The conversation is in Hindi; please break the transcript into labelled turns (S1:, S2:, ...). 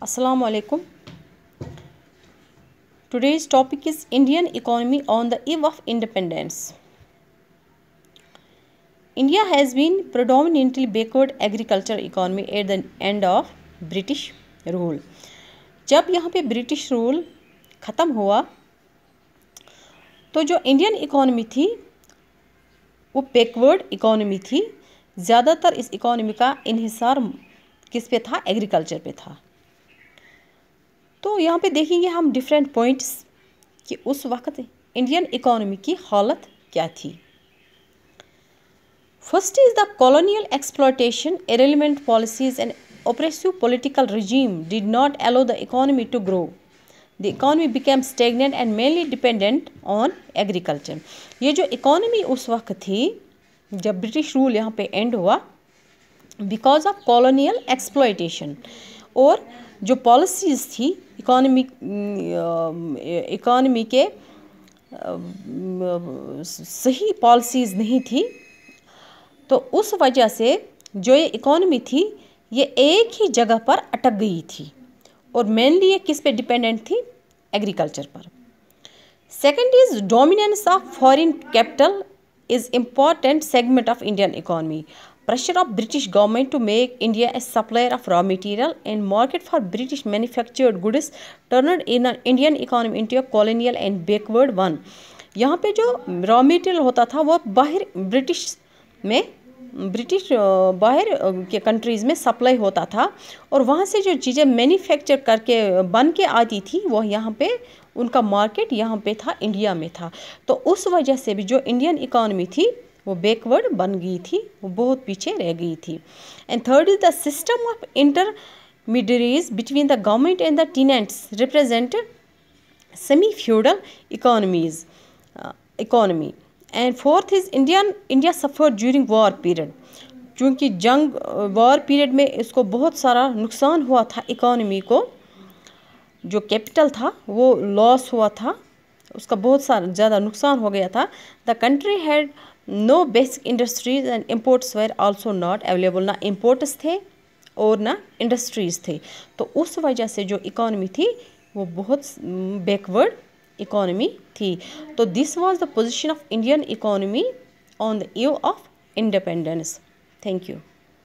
S1: Assalamu alaikum. Today's topic is Indian economy on the eve of independence. India has been predominantly backward agriculture economy at the end of British rule. जब यहाँ पे ब्रिटिश रूल ख़त्म हुआ तो जो इंडियन इकोनॉमी थी वो बैकवर्ड इकोनॉमी थी। ज़्यादातर इस इकोनॉमी का इन्हिसार किस पे था? एग्रीकल्चर पे था। तो यहाँ पे देखेंगे हम डिफरेंट पॉइंट्स कि उस वक्त इंडियन इकोनॉमी की हालत क्या थी। First is the colonial exploitation, irrelevant policies and oppressive political regime did not allow the economy to grow. The economy became stagnant and mainly dependent on agriculture. ये जो इकोनॉमी उस वक्त थी जब ब्रिटिश रूल यहाँ पे एंड हुआ, बिकॉज ऑफ कॉलोनियल एक्सप्लॉयटेशन, और जो पॉलिसीज़ थी इकोनॉमी के सही पॉलिसीज़ नहीं थी, तो उस वजह से जो ये इकोनॉमी थी ये एक ही जगह पर अटक गई थी और मेनली ये किस पे डिपेंडेंट थी? एग्रीकल्चर पर। Second is dominance of foreign capital is important segment of Indian economy. Pressure of British government to make India a supplier of raw material and market for British manufactured goods turned in an Indian economy into a colonial and backward one. यहाँ पे जो रॉ मटेरियल होता था वो बाहर बाहर के कंट्रीज़ में सप्लाई होता था और वहाँ से जो चीज़ें मैन्युफैक्चर करके बन के आती थी वो यहाँ पे उनका मार्केट यहाँ पे था, इंडिया में था। तो उस वजह से भी जो इंडियन इकोनॉमी थी वो बैकवर्ड बन गई थी, वो बहुत पीछे रह गई थी। And third is the system of intermediaries between the government and the tenants represent semi feudal economy. And fourth is India suffer during war period, क्योंकि वॉर पीरियड में इसको बहुत सारा नुकसान हुआ था। इकोनॉमी को जो कैपिटल था वो लॉस हुआ था, उसका बहुत सारा ज़्यादा नुकसान हो गया था। The country had no basic industries and imports were also not available. ना इम्पोर्ट्स थे और ना इंडस्ट्रीज़ थे, तो उस वजह से जो इकोनॉमी थी वो बहुत बैकवर्ड इकोनॉमी थी। तो this was the position of Indian economy on the eve of independence. Thank you.